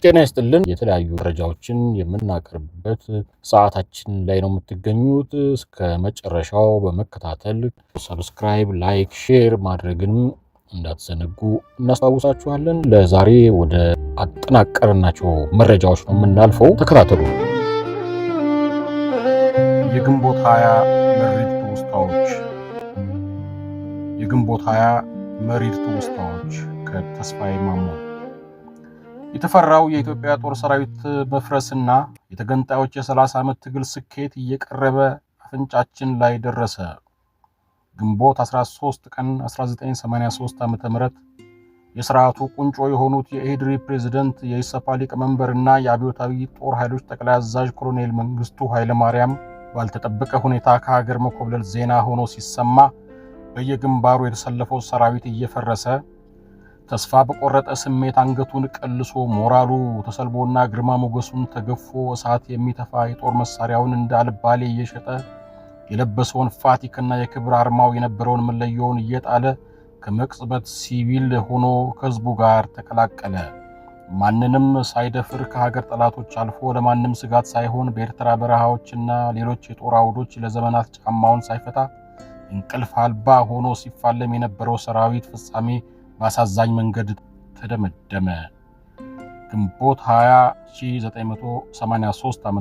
ጤና ይስጥልን የተለያዩ መረጃዎችን የምናቀርብበት ሰዓታችን ላይ ነው የምትገኙት። እስከ መጨረሻው በመከታተል ሰብስክራይብ፣ ላይክ፣ ሼር ማድረግን እንዳትዘነጉ እናስታውሳችኋለን። ለዛሬ ወደ አጠናቀርናቸው መረጃዎች ነው የምናልፈው። ተከታተሉ። የግንቦት 20 መሪር ትውስታዎች። የግንቦት 20 መሪር ትውስታዎች ከተስፋዬ ማሞ። የተፈራው የኢትዮጵያ ጦር ሰራዊት መፍረስና የተገንጣዮች የ30 ዓመት ትግል ስኬት እየቀረበ አፍንጫችን ላይ ደረሰ። ግንቦት 13 ቀን 1983 ዓ.ም የሥርዓቱ ቁንጮ የሆኑት የኢህዴሪ ፕሬዝዳንት የኢሰፓ ሊቀመንበርና የአብዮታዊ ጦር ኃይሎች ጠቅላይ አዛዥ ኮሎኔል መንግስቱ ኃይለማርያም ባልተጠበቀ ሁኔታ ከሀገር መኮብለል ዜና ሆኖ ሲሰማ በየግንባሩ የተሰለፈው ሰራዊት እየፈረሰ ተስፋ በቆረጠ ስሜት አንገቱን ቀልሶ ሞራሉ ተሰልቦና ግርማ ሞገሱን ተገፎ እሳት የሚተፋ የጦር መሳሪያውን እንዳልባሌ እየሸጠ የለበሰውን ፋቲክና የክብር አርማው የነበረውን መለዮውን እየጣለ ከመቅጽበት ሲቪል ሆኖ ከህዝቡ ጋር ተቀላቀለ። ማንንም ሳይደፍር ከሀገር ጠላቶች አልፎ ለማንም ስጋት ሳይሆን በኤርትራ በረሃዎችና ሌሎች የጦር አውዶች ለዘመናት ጫማውን ሳይፈታ እንቅልፍ አልባ ሆኖ ሲፋለም የነበረው ሰራዊት ፍጻሜ በአሳዛኝ መንገድ ተደመደመ። ግንቦት 20 1983 ዓ.ም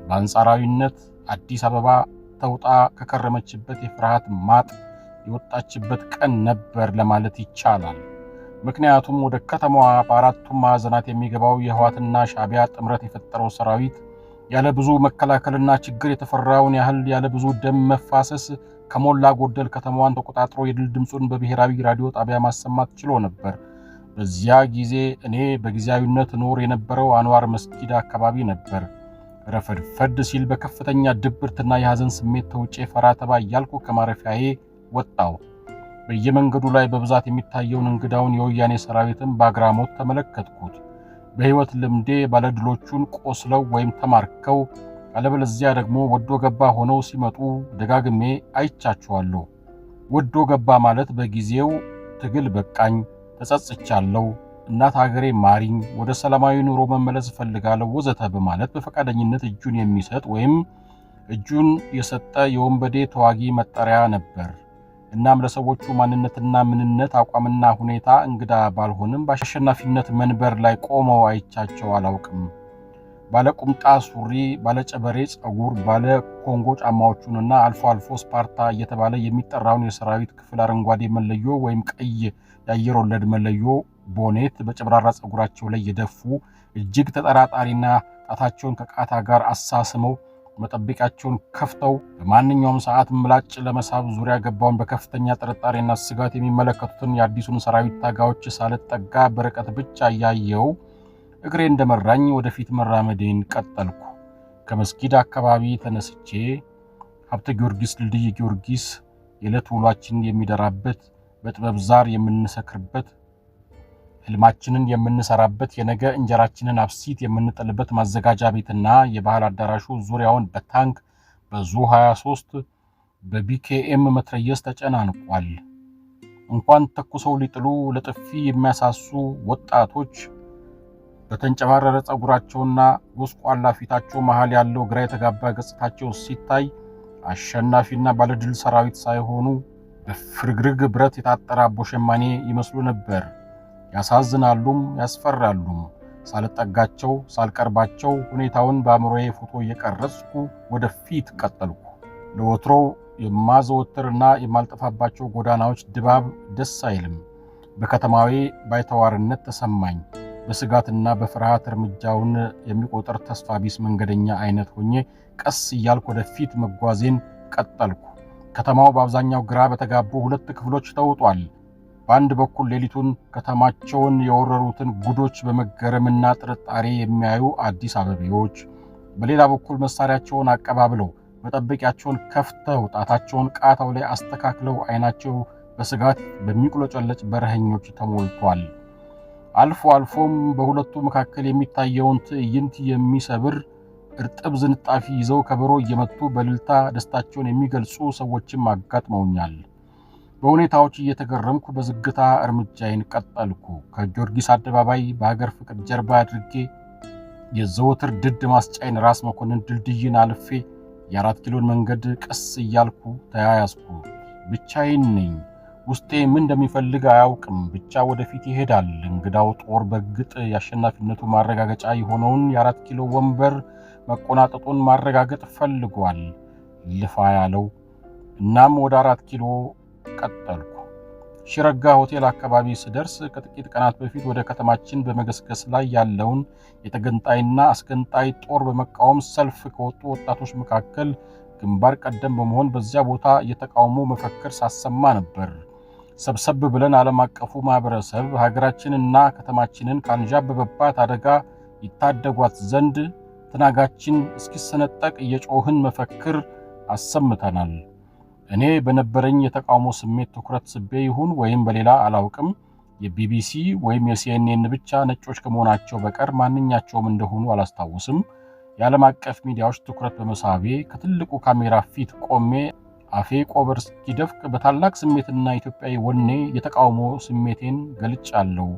በአንጻራዊነት አዲስ አበባ ተውጣ ከከረመችበት የፍርሃት ማጥ የወጣችበት ቀን ነበር ለማለት ይቻላል። ምክንያቱም ወደ ከተማዋ በአራቱም ማዕዘናት የሚገባው የህወሓትና ሻዕቢያ ጥምረት የፈጠረው ሰራዊት ያለ ብዙ መከላከልና ችግር የተፈራውን ያህል ያለ ብዙ ደም መፋሰስ ከሞላ ጎደል ከተማዋን ተቆጣጥሮ የድል ድምጹን በብሔራዊ ራዲዮ ጣቢያ ማሰማት ችሎ ነበር። በዚያ ጊዜ እኔ በጊዜያዊነት ኖር የነበረው አንዋር መስጊድ አካባቢ ነበር። ረፈድ ሲል በከፍተኛ ድብርትና የሐዘን ስሜት ተውጬ ፈራ ተባ እያልኩ ከማረፊያዬ ወጣው። በየመንገዱ ላይ በብዛት የሚታየውን እንግዳውን የወያኔ ሰራዊትን በአግራሞት ተመለከትኩት። በህይወት ልምዴ ባለድሎቹን ቆስለው ወይም ተማርከው አለበለዚያ ደግሞ ወዶ ገባ ሆነው ሲመጡ ደጋግሜ አይቻቸዋለሁ። ወዶ ገባ ማለት በጊዜው ትግል በቃኝ፣ ተጸጽቻለሁ፣ እናት ሀገሬ ማሪኝ፣ ወደ ሰላማዊ ኑሮ መመለስ እፈልጋለሁ ወዘተ በማለት በፈቃደኝነት እጁን የሚሰጥ ወይም እጁን የሰጠ የወንበዴ ተዋጊ መጠሪያ ነበር። እናም ለሰዎቹ ማንነትና ምንነት አቋምና ሁኔታ እንግዳ ባልሆንም በአሸናፊነት መንበር ላይ ቆመው አይቻቸው አላውቅም። ባለ ቁምጣ ሱሪ፣ ባለ ጨበሬ ጸጉር፣ ባለ ኮንጎ ጫማዎቹንና አልፎ አልፎ ስፓርታ እየተባለ የሚጠራውን የሰራዊት ክፍል አረንጓዴ መለዮ ወይም ቀይ የአየር ወለድ መለዮ ቦኔት በጨብራራ ጸጉራቸው ላይ የደፉ እጅግ ተጠራጣሪና ጣታቸውን ከቃታ ጋር አሳስመው መጠበቂያቸውን ከፍተው በማንኛውም ሰዓት ምላጭ ለመሳብ ዙሪያ ገባውን በከፍተኛ ጥርጣሬና ስጋት የሚመለከቱትን የአዲሱን ሰራዊት ታጋዮች ሳልጠጋ በርቀት ብቻ እያየው እግሬ እንደመራኝ ወደፊት መራመዴን ቀጠልኩ። ከመስጊድ አካባቢ ተነስቼ ሀብተ ጊዮርጊስ ድልድይ ጊዮርጊስ የዕለት ውሏችን የሚደራበት በጥበብ ዛር የምንሰክርበት ህልማችንን የምንሰራበት የነገ እንጀራችንን አብሲት የምንጥልበት ማዘጋጃ ቤትና የባህል አዳራሹ ዙሪያውን በታንክ በዙ 23 በቢኬኤም መትረየስ ተጨናንቋል። እንኳን ተኩሰው ሊጥሉ ለጥፊ የሚያሳሱ ወጣቶች በተንጨባረረ ጸጉራቸውና ጎስቋላ ፊታቸው መሃል ያለው ግራ የተጋባ ገጽታቸው ሲታይ አሸናፊና ባለድል ሰራዊት ሳይሆኑ በፍርግርግ ብረት የታጠረ አቦሸማኔ ይመስሉ ነበር። ያሳዝናሉም ያስፈራሉም። ሳልጠጋቸው ሳልቀርባቸው ሁኔታውን በአእምሮዬ ፎቶ እየቀረጽኩ ወደፊት ቀጠልኩ። ለወትሮው የማዘወትርና የማልጠፋባቸው ጎዳናዎች ድባብ ደስ አይልም። በከተማዊ ባይተዋርነት ተሰማኝ። በስጋትና በፍርሃት እርምጃውን የሚቆጥር ተስፋ ቢስ መንገደኛ አይነት ሆኜ ቀስ እያልኩ ወደፊት መጓዜን ቀጠልኩ። ከተማው በአብዛኛው ግራ በተጋቡ ሁለት ክፍሎች ተውጧል። በአንድ በኩል ሌሊቱን ከተማቸውን የወረሩትን ጉዶች በመገረምና ጥርጣሬ የሚያዩ አዲስ አበቤዎች፣ በሌላ በኩል መሳሪያቸውን አቀባብለው መጠበቂያቸውን ከፍተው ጣታቸውን ቃታው ላይ አስተካክለው አይናቸው በስጋት በሚቁለጨለጭ በረሃኞች ተሞልቷል። አልፎ አልፎም በሁለቱ መካከል የሚታየውን ትዕይንት የሚሰብር እርጥብ ዝንጣፊ ይዘው ከበሮ እየመቱ በእልልታ ደስታቸውን የሚገልጹ ሰዎችም አጋጥመውኛል። በሁኔታዎች እየተገረምኩ በዝግታ እርምጃዬን ቀጠልኩ። ከጊዮርጊስ አደባባይ በሀገር ፍቅር ጀርባ አድርጌ የዘወትር ድድ ማስጫይን ራስ መኮንን ድልድይን አልፌ የ4 ኪሎን መንገድ ቀስ እያልኩ ተያያዝኩ። ብቻዬን ነኝ። ውስጤ ምን እንደሚፈልግ አያውቅም። ብቻ ወደፊት ይሄዳል። እንግዳው ጦር በግጥ የአሸናፊነቱ ማረጋገጫ የሆነውን የ4 ኪሎ ወንበር መቆናጠጡን ማረጋገጥ ፈልጓል። ልፋ ያለው። እናም ወደ 4 ኪሎ ቀጠልኩ። ሽረጋ ሆቴል አካባቢ ስደርስ ከጥቂት ቀናት በፊት ወደ ከተማችን በመገስገስ ላይ ያለውን የተገንጣይና አስገንጣይ ጦር በመቃወም ሰልፍ ከወጡ ወጣቶች መካከል ግንባር ቀደም በመሆን በዚያ ቦታ የተቃውሞ መፈክር ሳሰማ ነበር። ሰብሰብ ብለን ዓለም አቀፉ ማህበረሰብ ሀገራችንና ከተማችንን ካንዣበበባት አደጋ ይታደጓት ዘንድ ትናጋችን እስኪሰነጠቅ የጮህን መፈክር አሰምተናል። እኔ በነበረኝ የተቃውሞ ስሜት ትኩረት ስቤ ይሁን ወይም በሌላ አላውቅም፣ የቢቢሲ ወይም የሲኤንኤን ብቻ ነጮች ከመሆናቸው በቀር ማንኛቸውም እንደሆኑ አላስታውስም። የዓለም አቀፍ ሚዲያዎች ትኩረት በመሳቤ ከትልቁ ካሜራ ፊት ቆሜ አፌ ቆበር እስኪደፍቅ በታላቅ ስሜትና ኢትዮጵያዊ ወኔ የተቃውሞ ስሜቴን ገልጫለሁ።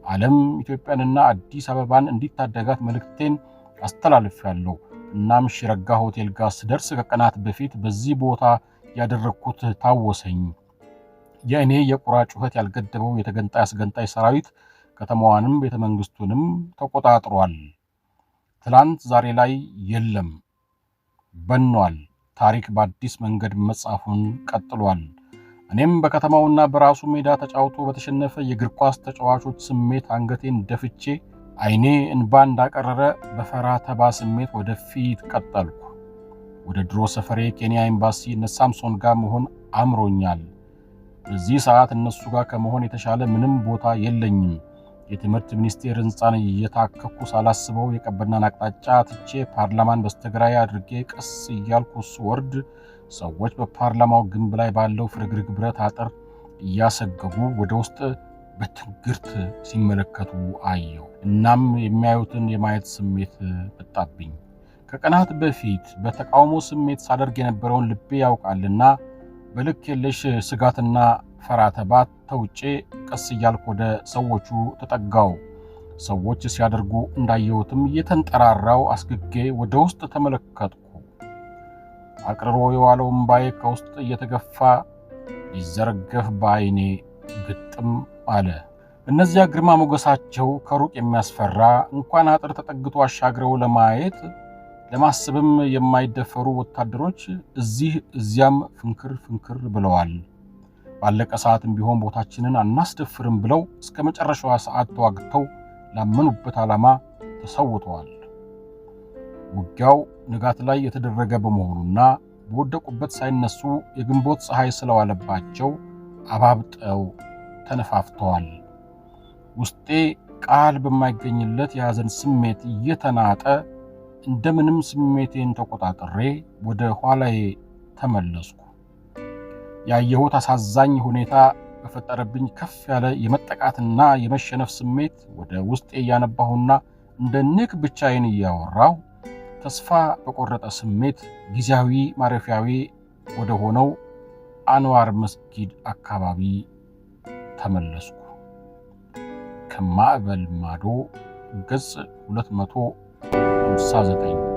ዓለም ኢትዮጵያንና አዲስ አበባን እንዲታደጋት መልእክቴን አስተላልፌያለሁ። እናም ሽረጋ ሆቴል ጋር ስደርስ ከቀናት በፊት በዚህ ቦታ ያደረኩት ታወሰኝ። የእኔ የቁራ ጩኸት ያልገደበው የተገንጣይ አስገንጣይ ሰራዊት ከተማዋንም ቤተመንግስቱንም ተቆጣጥሯል። ትላንት ዛሬ ላይ የለም፣ በኗል። ታሪክ በአዲስ መንገድ መጻፉን ቀጥሏል። እኔም በከተማውና በራሱ ሜዳ ተጫውቶ በተሸነፈ የእግር ኳስ ተጫዋቾች ስሜት አንገቴን ደፍቼ አይኔ እንባ እንዳቀረረ በፈራ ተባ ስሜት ወደፊት ቀጠልኩ። ወደ ድሮ ሰፈሬ ኬንያ ኤምባሲ እነ ሳምሶን ጋር መሆን አምሮኛል። በዚህ ሰዓት እነሱ ጋር ከመሆን የተሻለ ምንም ቦታ የለኝም። የትምህርት ሚኒስቴር ህንፃን እየታከኩ ሳላስበው የቀበናን አቅጣጫ ትቼ ፓርላማን በስተግራይ አድርጌ ቀስ እያልኩ ስወርድ ሰዎች በፓርላማው ግንብ ላይ ባለው ፍርግርግ ብረት አጥር እያሰገጉ ወደ ውስጥ በትንግርት ሲመለከቱ አየሁ። እናም የሚያዩትን የማየት ስሜት መጣብኝ። ከቀናት በፊት በተቃውሞ ስሜት ሳደርግ የነበረውን ልቤ ያውቃልና በልክ የለሽ ስጋትና ፈራተባት ተውጬ ቀስ እያልኩ ወደ ሰዎቹ ተጠጋው። ሰዎች ሲያደርጉ እንዳየሁትም እየተንጠራራው አስግጌ ወደ ውስጥ ተመለከትኩ። አቅርሮ የዋለው እምባዬ ከውስጥ እየተገፋ ሊዘረገፍ በዓይኔ ግጥም አለ። እነዚያ ግርማ ሞገሳቸው ከሩቅ የሚያስፈራ እንኳን አጥር ተጠግቶ አሻግረው ለማየት ለማስብም የማይደፈሩ ወታደሮች እዚህ እዚያም ፍንክር ፍንክር ብለዋል። ባለቀ ሰዓትም ቢሆን ቦታችንን አናስደፍርም ብለው እስከ መጨረሻዋ ሰዓት ተዋግተው ላመኑበት ዓላማ ተሰውተዋል። ውጊያው ንጋት ላይ የተደረገ በመሆኑና በወደቁበት ሳይነሱ የግንቦት ፀሐይ ስለዋለባቸው አባብጠው ተነፋፍተዋል። ውስጤ ቃል በማይገኝለት የሐዘን ስሜት እየተናጠ እንደምንም ስሜቴን ተቆጣጥሬ ወደ ኋላዬ ተመለስኩ። ያየሁት አሳዛኝ ሁኔታ በፈጠረብኝ ከፍ ያለ የመጠቃትና የመሸነፍ ስሜት ወደ ውስጤ እያነባሁና እንደ ንክ ብቻዬን እያወራሁ ተስፋ በቆረጠ ስሜት ጊዜያዊ ማረፊያዊ ወደ ሆነው አንዋር መስጊድ አካባቢ ተመለስኩ። ከማዕበል ማዶ ገጽ 259